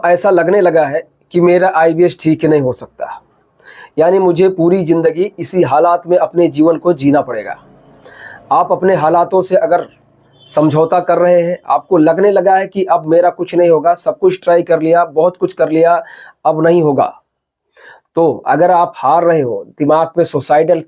ऐसा लगने लगा है कि मेरा आईबीएस ठीक नहीं हो सकता, यानी मुझे पूरी ज़िंदगी इसी हालात में अपने जीवन को जीना पड़ेगा। आप अपने हालातों से अगर समझौता कर रहे हैं, आपको लगने लगा है कि अब मेरा कुछ नहीं होगा, सब कुछ ट्राई कर लिया, बहुत कुछ कर लिया, अब नहीं होगा, तो अगर आप हार रहे हो, दिमाग में सुसाइडल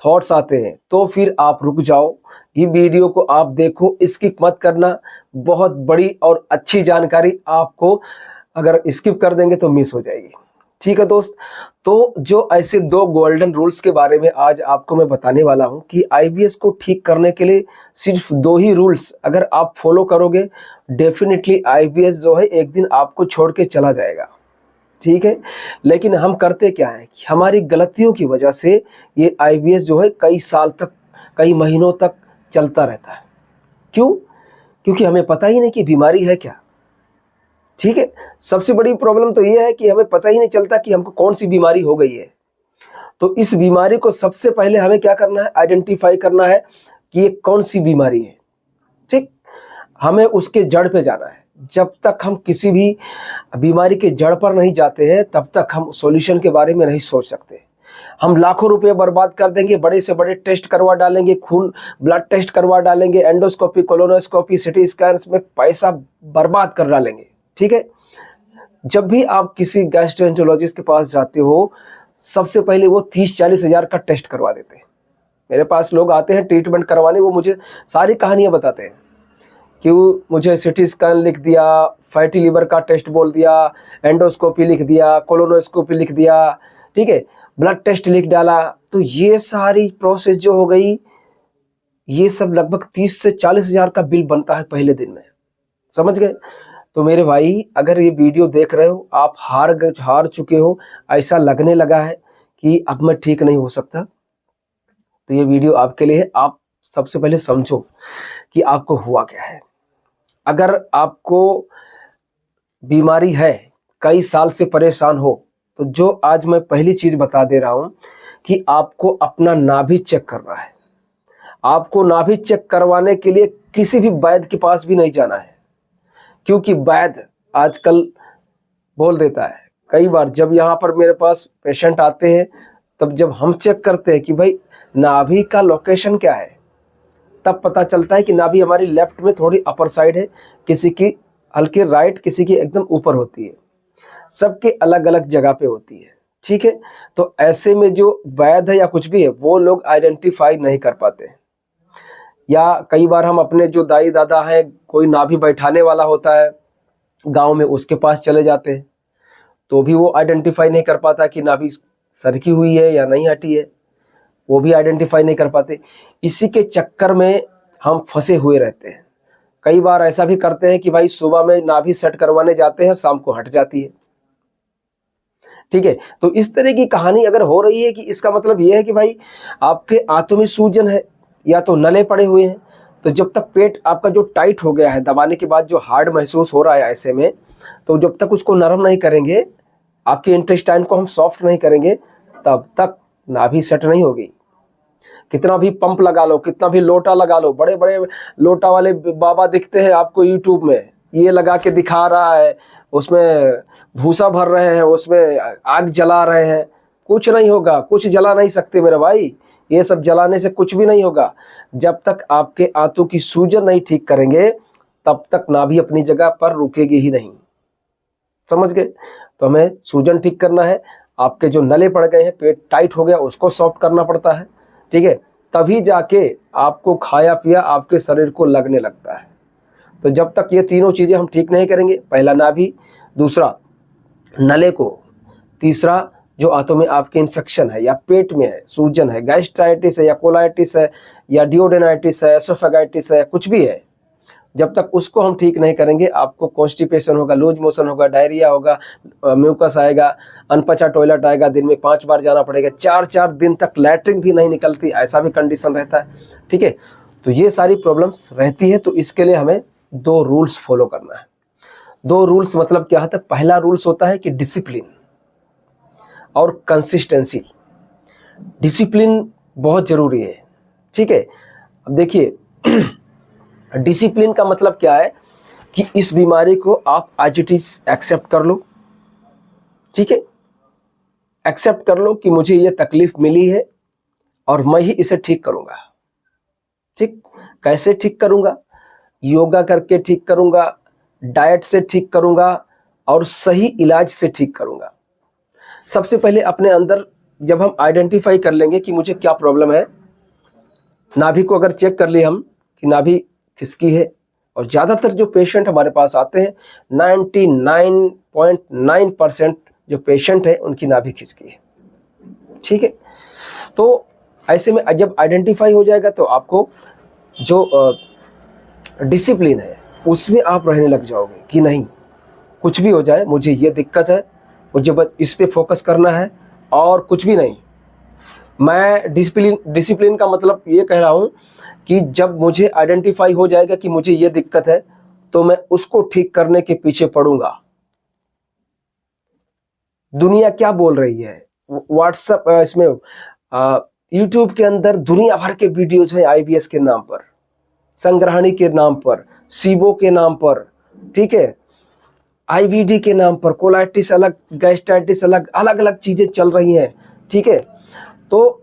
थॉट्स आते हैं, तो फिर आप रुक जाओ। ये वीडियो को आप देखो, स्किप मत करना। बहुत बड़ी और अच्छी जानकारी आपको अगर स्किप कर देंगे तो मिस हो जाएगी। ठीक है दोस्त, तो जो ऐसे 2 गोल्डन रूल्स के बारे में आज आपको मैं बताने वाला हूं कि आईबीएस को ठीक करने के लिए सिर्फ 2 ही रूल्स अगर आप फॉलो करोगे, डेफिनेटली आईबीएस जो है एक दिन आपको छोड़ के चला जाएगा। ठीक है, लेकिन हम करते क्या है कि हमारी गलतियों की वजह से ये आईबीएस जो है कई साल तक, कई महीनों तक चलता रहता है। क्यों? क्योंकि हमें पता ही नहीं कि बीमारी है क्या। ठीक है, सबसे बड़ी प्रॉब्लम तो ये है कि हमें पता ही नहीं चलता कि हमको कौन सी बीमारी हो गई है। तो इस बीमारी को सबसे पहले हमें क्या करना है, आइडेंटिफाई करना है कि ये कौन सी बीमारी है। ठीक, हमें उसके जड़ पे जाना है। जब तक हम किसी भी बीमारी के जड़ पर नहीं जाते हैं, तब तक हम सॉल्यूशन के बारे में नहीं सोच सकते। हम लाखों रुपए बर्बाद कर देंगे, बड़े से बड़े टेस्ट करवा डालेंगे, खून ब्लड टेस्ट करवा डालेंगे, एंडोस्कोपी, कोलोनोस्कोपी, सिटी स्कैन्स में पैसा बर्बाद कर डालेंगे। ठीक है, जब भी आप किसी गैस्ट्रोएंटरोलॉजिस्ट के पास जाते हो, सबसे पहले वो 30-40 हज़ार का टेस्ट करवा देते हैं। मेरे पास लोग आते हैं ट्रीटमेंट करवाने, वो मुझे सारी कहानियां बताते हैं कि मुझे सिटी स्कैन लिख दिया, फैटी लीवर का टेस्ट बोल दिया, एंडोस्कोपी लिख दिया, कोलोनोस्कोपी लिख दिया, ठीक है, ब्लड टेस्ट लिख डाला। तो ये सारी प्रोसेस जो हो गई, ये सब लगभग 30 से 40 हज़ार का बिल बनता है पहले दिन में। समझ गए? तो मेरे भाई, अगर ये वीडियो देख रहे हो, आप हार चुके हो, ऐसा लगने लगा है कि अब मैं ठीक नहीं हो सकता, तो ये वीडियो आपके लिए है। आप सबसे पहले समझो कि आपको हुआ क्या है। अगर आपको बीमारी है, कई साल से परेशान हो, तो जो आज मैं पहली चीज बता दे रहा हूं कि आपको अपना नाभि चेक करना है। आपको नाभि चेक करवाने के लिए किसी भी वैद्य के पास भी नहीं जाना है, क्योंकि वैद्य आजकल बोल देता है। कई बार जब यहाँ पर मेरे पास पेशेंट आते हैं, तब जब हम चेक करते हैं कि भाई नाभि का लोकेशन क्या है, तब पता चलता है कि नाभि हमारी लेफ्ट में थोड़ी अपर साइड है, किसी की हल्की राइट, किसी की एकदम ऊपर होती है, सबके अलग अलग जगह पे होती है। ठीक है, तो ऐसे में जो वैद्य है या कुछ भी है, वो लोग आइडेंटिफाई नहीं कर पाते। या कई बार हम अपने जो दाई दादा हैं, कोई नाभि बैठाने वाला होता है गांव में, उसके पास चले जाते हैं, तो भी वो आइडेंटिफाई नहीं कर पाता कि नाभि सरकी हुई है या नहीं हटी है, वो भी आइडेंटिफाई नहीं कर पाते। इसी के चक्कर में हम फंसे हुए रहते हैं। कई बार ऐसा भी करते हैं कि भाई सुबह में नाभि सेट करवाने जाते हैं, शाम को हट जाती है। ठीक है, तो इस तरह की कहानी अगर हो रही है कि इसका मतलब यह है कि भाई आपके आंतों में सूजन है या तो नले पड़े हुए हैं। तो जब तक पेट आपका जो टाइट हो गया है, दबाने के बाद जो हार्ड महसूस हो रहा है ऐसे में, तो जब तक उसको नरम नहीं करेंगे, आपके इंटेस्टाइन को हम सॉफ्ट नहीं करेंगे, तब तक नाभि सेट नहीं होगी। कितना भी पंप लगा लो, कितना भी लोटा लगा लो, बड़े बड़े लोटा वाले बाबा दिखते हैं आपको यूट्यूब में, ये लगा के दिखा रहा है, उसमें भूसा भर रहे हैं, उसमें आग जला रहे हैं, कुछ नहीं होगा, कुछ जला नहीं सकते मेरे भाई। ये सब जलाने से कुछ भी नहीं होगा। जब तक आपके आंतों की सूजन नहीं ठीक करेंगे, तब तक नाभि अपनी जगह पर रुकेगी ही नहीं। समझ गए? तो हमें सूजन ठीक करना है। आपके जो नले पड़ गए हैं, पेट टाइट हो गया, उसको सॉफ्ट करना पड़ता है। ठीक है, तभी जाके आपको खाया पिया आपके शरीर को लगने लगता है। तो जब तक ये तीनों चीजें हम ठीक नहीं करेंगे, पहला नाभि, दूसरा नले को, तीसरा जो आंतों में आपके इन्फेक्शन है या पेट में है, सूजन है, गैस्ट्राइटिस है या कोलाइटिस है या डियोडेनाइटिस है, एसोफेगाइटिस है, कुछ भी है, जब तक उसको हम ठीक नहीं करेंगे, आपको कॉन्स्टिपेशन होगा, लूज मोशन होगा, डायरिया होगा, म्यूकस आएगा, अनपचा टॉयलेट आएगा, दिन में 5 बार जाना पड़ेगा, 4-4 दिन तक लैट्रिन भी नहीं निकलती, ऐसा भी कंडीशन रहता है। ठीक है, तो ये सारी प्रॉब्लम्स रहती है। तो इसके लिए हमें 2 रूल्स फॉलो करना है। 2 रूल्स मतलब क्या होता है? पहला रूल्स होता है कि डिसिप्लिन और कंसिस्टेंसी। डिसिप्लिन बहुत जरूरी है। ठीक है, अब देखिए डिसिप्लिन का मतलब क्या है कि इस बीमारी को आप एज इट इज एक्सेप्ट कर लो। ठीक है, एक्सेप्ट कर लो कि मुझे ये तकलीफ मिली है और मैं ही इसे ठीक करूंगा। ठीक, कैसे ठीक करूंगा? योगा करके ठीक करूंगा, डाइट से ठीक करूंगा और सही इलाज से ठीक करूंगा। सबसे पहले अपने अंदर जब हम आइडेंटिफाई कर लेंगे कि मुझे क्या प्रॉब्लम है, नाभि को अगर चेक कर लिए हम कि नाभि खिसकी है, और ज़्यादातर जो पेशेंट हमारे पास आते हैं 99.9% जो पेशेंट है उनकी नाभि खिसकी है। ठीक है, तो ऐसे में जब आइडेंटिफाई हो जाएगा तो आपको जो डिसिप्लिन है उसमें आप रहने लग जाओगे कि नहीं, कुछ भी हो जाए मुझे ये दिक्कत है, मुझे बस इस पे फोकस करना है और कुछ भी नहीं। मैं डिसिप्लिन का मतलब ये कह रहा हूँ कि जब मुझे आइडेंटिफाई हो जाएगा कि मुझे ये दिक्कत है तो मैं उसको ठीक करने के पीछे पड़ूंगा। दुनिया क्या बोल रही है, व्हाट्सएप इसमें यूट्यूब के अंदर दुनिया भर के वीडियोज हैं आईबीएस के नाम पर, संग्रहणी के नाम पर, सीबो के नाम पर, ठीक है, आईबीडी के नाम पर, कोलाइटिस अलग, गैस्ट्राइटिस अलग, अलग अलग चीजें चल रही हैं। ठीक है, तो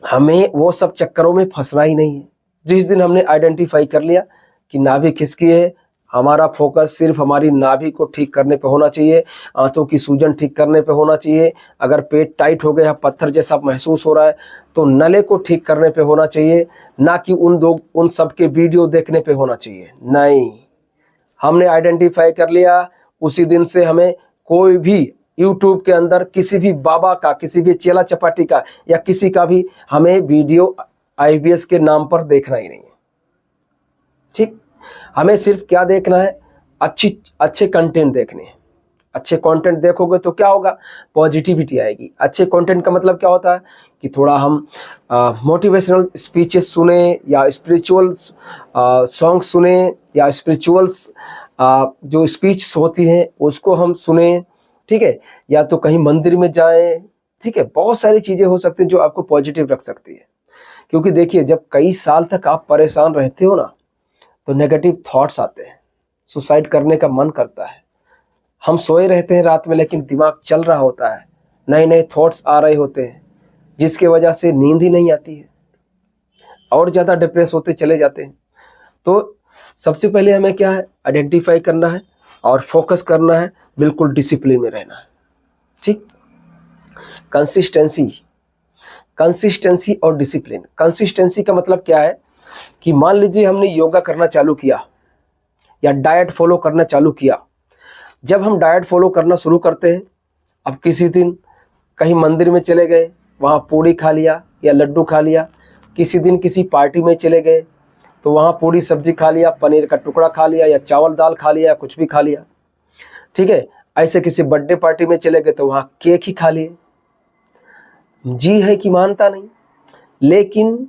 हमें वो सब चक्करों में फंसना ही नहीं है। जिस दिन हमने आइडेंटिफाई कर लिया कि नाभि खिसकी है, हमारा फोकस सिर्फ हमारी नाभि को ठीक करने पे होना चाहिए, आंतों की सूजन ठीक करने पे होना चाहिए। अगर पेट टाइट हो गया, पत्थर जैसा महसूस हो रहा है तो नले को ठीक करने पे होना चाहिए, ना कि उन सब के वीडियो देखने पे होना चाहिए। नहीं, हमने आइडेंटिफाई कर लिया, उसी दिन से हमें कोई भी यूट्यूब के अंदर किसी भी बाबा का, किसी भी चेला चपाटी का या किसी का भी हमें वीडियो आईबीएस के नाम पर देखना ही नहीं है। ठीक, हमें सिर्फ क्या देखना है, अच्छे कंटेंट देखने हैं। अच्छे कंटेंट देखोगे तो क्या होगा, पॉजिटिविटी आएगी। अच्छे कंटेंट का मतलब क्या होता है कि थोड़ा हम मोटिवेशनल स्पीचेस सुने या स्पिरिचुअल सॉन्ग सुने या स्पिरिचुअल्स जो स्पीच होती हैं उसको हम सुने। ठीक है, या तो कहीं मंदिर में जाएं। ठीक है, बहुत सारी चीज़ें हो सकती हैं जो आपको पॉजिटिव रख सकती है। क्योंकि देखिए, जब कई साल तक आप परेशान रहते हो ना तो नेगेटिव थॉट्स आते हैं, सुसाइड करने का मन करता है। हम सोए रहते हैं रात में लेकिन दिमाग चल रहा होता है, नए नए थॉट्स आ रहे होते हैं, जिसके वजह से नींद ही नहीं आती है और ज़्यादा डिप्रेस होते चले जाते हैं। तो सबसे पहले हमें क्या है, आइडेंटिफाई करना है और फोकस करना है, बिल्कुल डिसिप्लिन में रहना है। ठीक, कंसिस्टेंसी और डिसिप्लिन। कंसिस्टेंसी का मतलब क्या है कि मान लीजिए हमने योगा करना चालू किया या डाइट फॉलो करना चालू किया। जब हम डाइट फॉलो करना शुरू करते हैं, अब किसी दिन कहीं मंदिर में चले गए, वहाँ पूड़ी खा लिया या लड्डू खा लिया, किसी दिन किसी पार्टी में चले गए तो वहाँ पूड़ी सब्जी खा लिया, पनीर का टुकड़ा खा लिया या चावल दाल खा लिया, कुछ भी खा लिया। ठीक है, ऐसे किसी बर्थडे पार्टी में चले गए तो वहाँ केक ही खा लिए। जी है कि मानता नहीं, लेकिन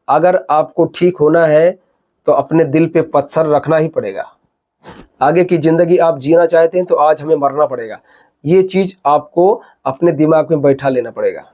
अगर आपको ठीक होना है तो अपने दिल पे पत्थर रखना ही पड़ेगा। आगे की ज़िंदगी आप जीना चाहते हैं तो आज हमें मरना पड़ेगा, ये चीज़ आपको अपने दिमाग में बैठा लेना पड़ेगा।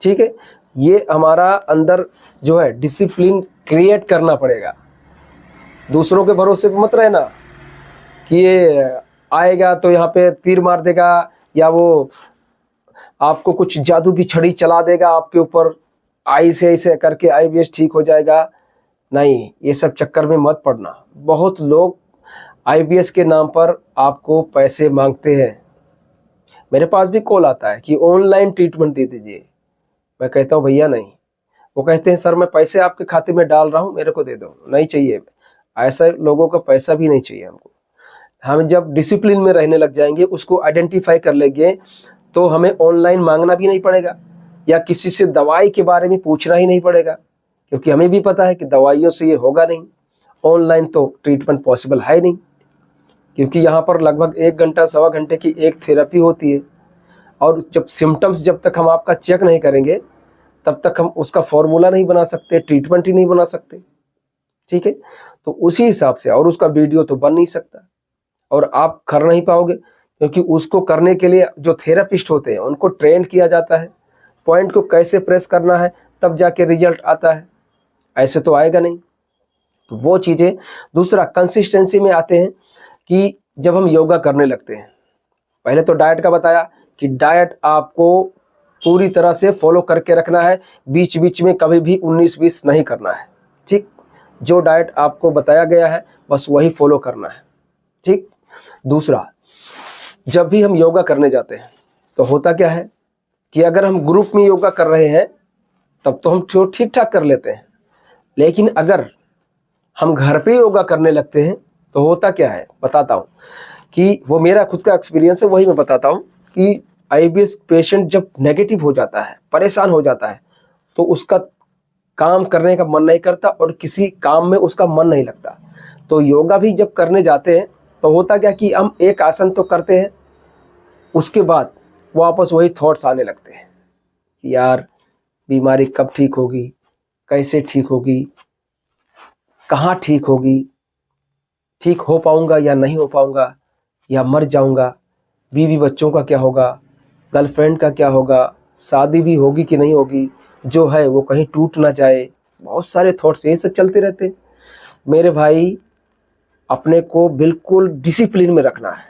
ठीक है, ये हमारा अंदर जो है डिसिप्लिन क्रिएट करना पड़ेगा। दूसरों के भरोसे पे मत रहना कि ये आएगा तो यहाँ पे तीर मार देगा या वो आपको कुछ जादू की छड़ी चला देगा आपके ऊपर, आई से ऐसे करके आईबीएस ठीक हो जाएगा। नहीं, ये सब चक्कर में मत पड़ना। बहुत लोग आईबीएस के नाम पर आपको पैसे मांगते हैं। मेरे पास भी कॉल आता है कि ऑनलाइन ट्रीटमेंट दे दीजिए। मैं कहता हूँ भैया नहीं। वो कहते हैं सर मैं पैसे आपके खाते में डाल रहा हूँ, मेरे को दे दो। नहीं चाहिए, ऐसा लोगों का पैसा भी नहीं चाहिए हमको। हम जब डिसिप्लिन में रहने लग जाएंगे, उसको आइडेंटिफाई कर लेंगे, तो हमें ऑनलाइन मांगना भी नहीं पड़ेगा या किसी से दवाई के बारे में पूछना ही नहीं पड़ेगा, क्योंकि हमें भी पता है कि दवाइयों से ये होगा नहीं। ऑनलाइन तो ट्रीटमेंट पॉसिबल है नहीं, क्योंकि यहाँ पर लगभग 1 घंटा 1.25 घंटे की एक थेरेपी होती है, और जब तक हम आपका चेक नहीं करेंगे तब तक हम उसका फॉर्मूला नहीं बना सकते, ट्रीटमेंट ही नहीं बना सकते। ठीक है, तो उसी हिसाब से, और उसका वीडियो तो बन नहीं सकता और आप कर नहीं पाओगे, क्योंकि उसको करने के लिए जो थेरेपिस्ट होते हैं उनको ट्रेन किया जाता है, पॉइंट को कैसे प्रेस करना है, तब जाके रिजल्ट आता है। ऐसे तो आएगा नहीं। तो वो चीज़ें। दूसरा, कंसिस्टेंसी में आते हैं कि जब हम योगा करने लगते हैं, पहले तो डाइट का बताया कि डाइट आपको पूरी तरह से फॉलो करके रखना है, बीच बीच में कभी भी 19-20 नहीं करना है। ठीक, जो डाइट आपको बताया गया है बस वही फॉलो करना है। ठीक। दूसरा, जब भी हम योगा करने जाते हैं तो होता क्या है कि अगर हम ग्रुप में योगा कर रहे हैं तब तो हम ठीक ठाक कर लेते हैं, लेकिन अगर हम घर पे योगा करने लगते हैं तो होता क्या है बताता हूँ, कि वो मेरा खुद का एक्सपीरियंस है, वही मैं बताता हूँ कि आईबीएस पेशेंट जब नेगेटिव हो जाता है, परेशान हो जाता है, तो उसका काम करने का मन नहीं करता और किसी काम में उसका मन नहीं लगता। तो योगा भी जब करने जाते हैं तो होता क्या कि हम एक आसन तो करते हैं, उसके बाद वापस वही थॉट्स आने लगते हैं कि यार बीमारी कब ठीक होगी, कैसे ठीक होगी, कहाँ ठीक होगी, ठीक हो पाऊंगा या नहीं हो पाऊंगा, या मर जाऊंगा, बीवी बच्चों का क्या होगा, गर्लफ्रेंड का क्या होगा, शादी भी होगी कि नहीं होगी, जो है वो कहीं टूट ना जाए। बहुत सारे थॉट्स ये सब चलते रहते हैं। मेरे भाई, अपने को बिल्कुल डिसिप्लिन में रखना है,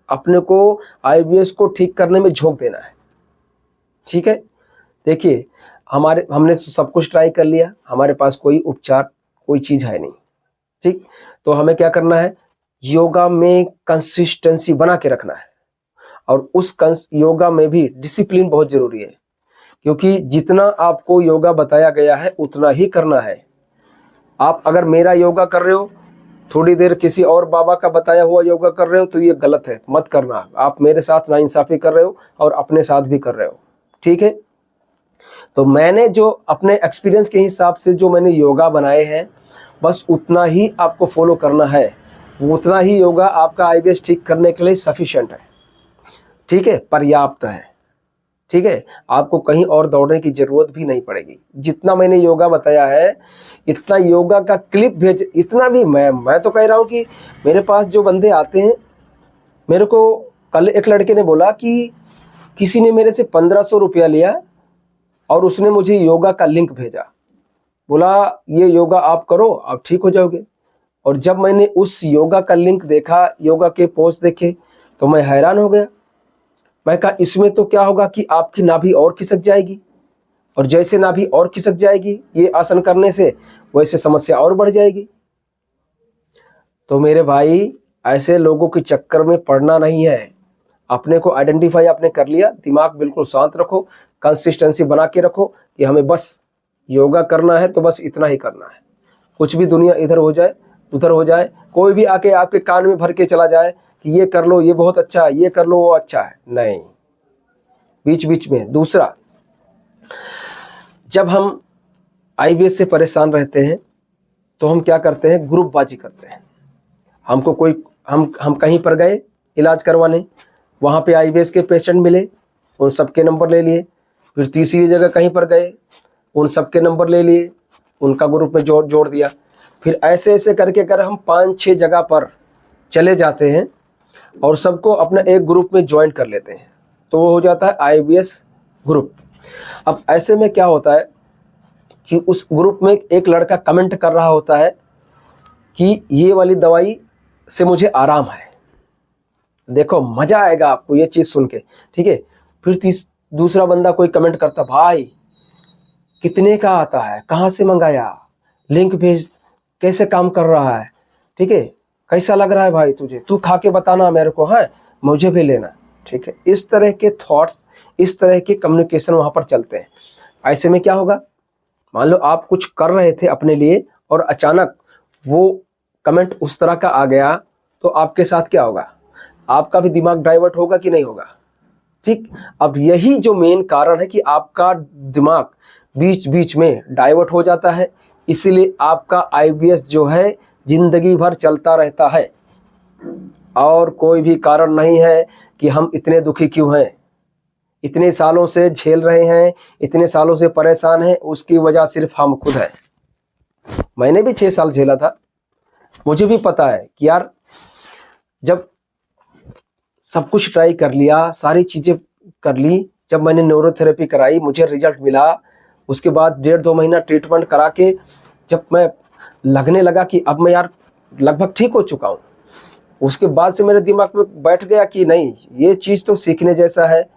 अपने को आईबीएस को ठीक करने में झोंक देना है। ठीक है। देखिए, हमने सब कुछ ट्राई कर लिया, हमारे पास कोई उपचार कोई चीज़ है नहीं। ठीक, तो हमें क्या करना है, योगा में कंसिस्टेंसी बना के रखना है, और उस योगा में भी डिसिप्लिन बहुत ज़रूरी है, क्योंकि जितना आपको योगा बताया गया है उतना ही करना है। आप अगर मेरा योगा कर रहे हो, थोड़ी देर किसी और बाबा का बताया हुआ योगा कर रहे हो, तो ये गलत है, मत करना। आप मेरे साथ नाइंसाफ़ी कर रहे हो और अपने साथ भी कर रहे हो। ठीक है। तो मैंने जो अपने एक्सपीरियंस के हिसाब से जो मैंने योगा बनाए हैं, बस उतना ही आपको फॉलो करना है, उतना ही योगा आपका आईबीएस ठीक करने के लिए सफिशिएंट है। ठीक है, पर्याप्त है। ठीक है, आपको कहीं और दौड़ने की ज़रूरत भी नहीं पड़ेगी। जितना मैंने योगा बताया है, इतना योगा का क्लिप भेज, इतना भी मैं तो कह रहा हूँ कि मेरे पास जो बंदे आते हैं, मेरे को कल एक लड़के ने बोला कि किसी ने मेरे से 1500 रुपया लिया और उसने मुझे योगा का लिंक भेजा, बोला ये योगा आप करो, आप ठीक हो जाओगे। और जब मैंने उस योगा का लिंक देखा, योगा के पोस्ट देखे, तो मैं हैरान हो गया। मैं कहा इसमें तो क्या होगा कि आपकी नाभि और खिसक जाएगी, और जैसे नाभि और खिसक जाएगी ये आसन करने से, वैसे समस्या और बढ़ जाएगी। तो मेरे भाई, ऐसे लोगों के चक्कर में पड़ना नहीं है। अपने को आइडेंटिफाई आपने कर लिया, दिमाग बिल्कुल शांत रखो, कंसिस्टेंसी बना के रखो कि हमें बस योगा करना है, तो बस इतना ही करना है। कुछ भी दुनिया इधर हो जाए उधर हो जाए, कोई भी आके आपके कान में भर के चला जाए कि ये कर लो, ये बहुत अच्छा है, ये कर लो, वो अच्छा है, नहीं, बीच बीच में। दूसरा, जब हम आईबीएस से परेशान रहते हैं तो हम क्या करते हैं, ग्रुपबाजी करते हैं। हमको कोई हम कहीं पर गए इलाज करवाने, वहाँ पे आईबीएस के पेशेंट मिले, उन सबके नंबर ले लिए। फिर तीसरी जगह कहीं पर गए, उन सबके नंबर ले लिए, उनका ग्रुप में जोड़ दिया। फिर ऐसे ऐसे करके अगर हम 5-6 जगह पर चले जाते हैं और सबको अपना एक ग्रुप में ज्वाइन कर लेते हैं, तो वो हो जाता है आईबीएस ग्रुप। अब ऐसे में क्या होता है कि उस ग्रुप में एक लड़का कमेंट कर रहा होता है कि ये वाली दवाई से मुझे आराम है। देखो, मज़ा आएगा आपको ये चीज़ सुन के। ठीक है। फिर दूसरा बंदा कोई कमेंट करता, भाई कितने का आता है, कहाँ से मंगाया, लिंक भेज, कैसे काम कर रहा है, ठीक है, कैसा लग रहा है भाई तुझे, तू खा के बताना मेरे को, है मुझे भी लेना। ठीक है। इस तरह के थॉट्स, इस तरह के कम्युनिकेशन वहाँ पर चलते हैं। ऐसे में क्या होगा, मान लो आप कुछ कर रहे थे अपने लिए और अचानक वो कमेंट उस तरह का आ गया, तो आपके साथ क्या होगा, आपका भी दिमाग डाइवर्ट होगा कि नहीं होगा। ठीक। अब यही जो मेन कारण है कि आपका दिमाग बीच बीच में डाइवर्ट हो जाता है, इसीलिए आपका आईबीएस जो है जिंदगी भर चलता रहता है, और कोई भी कारण नहीं है कि हम इतने दुखी क्यों हैं, इतने सालों से झेल रहे हैं, इतने सालों से परेशान हैं, उसकी वजह सिर्फ हम खुद हैं। मैंने भी 6 साल झेला था, मुझे भी पता है कि यार जब सब कुछ ट्राई कर लिया, सारी चीज़ें कर ली, जब मैंने न्यूरोथेरेपी कराई, मुझे रिजल्ट मिला, उसके बाद 1.5-2 महीना ट्रीटमेंट करा के जब मैं लगने लगा कि अब मैं यार लगभग ठीक हो चुका हूँ। उसके बाद से मेरे दिमाग में बैठ गया कि नहीं, ये चीज़ तो सीखने जैसा है,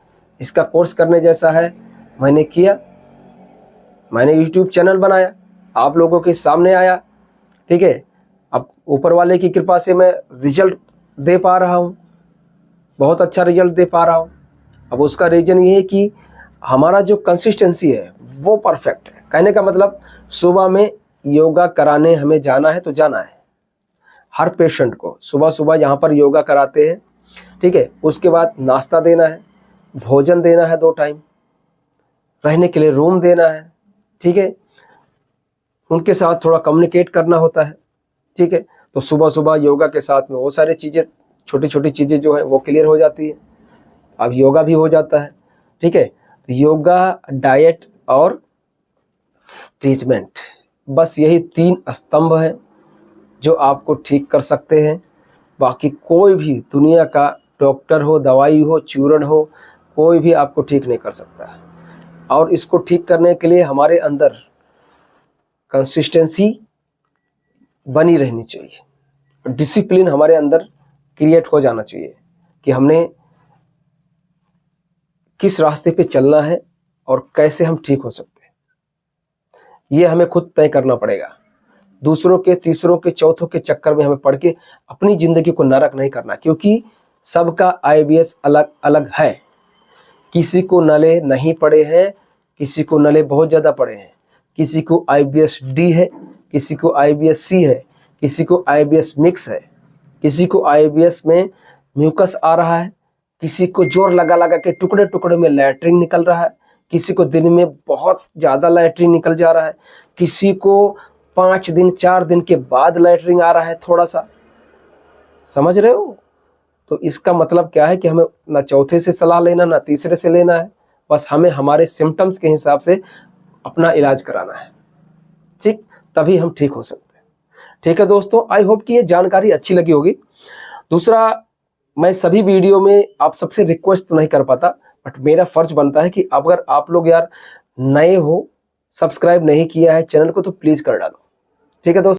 इसका कोर्स करने जैसा है। मैंने किया, मैंने यूट्यूब चैनल बनाया, आप लोगों के सामने आया, ठीक है। अब ऊपर वाले की कृपा से मैं रिजल्ट दे पा रहा हूँ, बहुत अच्छा रिजल्ट दे पा रहा हूँ। अब उसका रीज़न ये है कि हमारा जो कंसिस्टेंसी है वो परफेक्ट है। कहने का मतलब सुबह में योगा कराने हमें जाना है तो जाना है। हर पेशेंट को सुबह सुबह यहाँ पर योगा कराते हैं, ठीक है। उसके बाद नाश्ता देना है, भोजन देना है 2 टाइम, रहने के लिए रूम देना है, ठीक है। उनके साथ थोड़ा कम्युनिकेट करना होता है, ठीक है। तो सुबह सुबह योगा के साथ में वो सारी चीज़ें, छोटी छोटी चीज़ें जो है वो क्लियर हो जाती है। अब योगा भी हो जाता है, ठीक है। योगा, डाइट और ट्रीटमेंट, बस यही 3 स्तंभ हैं जो आपको ठीक कर सकते हैं। बाकी कोई भी दुनिया का डॉक्टर हो, दवाई हो, चूर्ण हो, कोई भी आपको ठीक नहीं कर सकता। और इसको ठीक करने के लिए हमारे अंदर कंसिस्टेंसी बनी रहनी चाहिए, डिसिप्लिन हमारे अंदर क्रिएट हो जाना चाहिए कि हमने किस रास्ते पे चलना है और कैसे हम ठीक हो सकते हैं। ये हमें खुद तय करना पड़ेगा। दूसरों के, तीसरों के, चौथों के चक्कर में हमें पड़ के अपनी ज़िंदगी को नरक नहीं करना, क्योंकि सबका IBS अलग अलग है। किसी को नले नहीं पड़े हैं, किसी को नले बहुत ज़्यादा पड़े हैं, किसी को IBS D है, किसी को IBS C है, किसी को IBS मिक्स है, किसी को IBS में म्यूकस आ रहा है, किसी को जोर लगा लगा के टुकड़े टुकड़े में लैट्रिन निकल रहा है, किसी को दिन में बहुत ज़्यादा लैट्रिन निकल जा रहा है, किसी को 5 दिन 4 दिन के बाद लैट्रिन आ रहा है थोड़ा सा। समझ रहे हो? तो इसका मतलब क्या है कि हमें ना चौथे से सलाह लेना, ना तीसरे से लेना है, बस हमें हमारे सिम्टम्स के हिसाब से अपना इलाज कराना है, ठीक, तभी हम ठीक हो सकते हैं। ठीक है दोस्तों, आई होप कि ये जानकारी अच्छी लगी होगी। दूसरा, मैं सभी वीडियो में आप सबसे रिक्वेस्ट तो नहीं कर पाता, बट मेरा फर्ज बनता है कि अगर आप लोग यार नए हो, सब्सक्राइब नहीं किया है चैनल को, तो प्लीज़ कर डालो। ठीक है दोस्तों।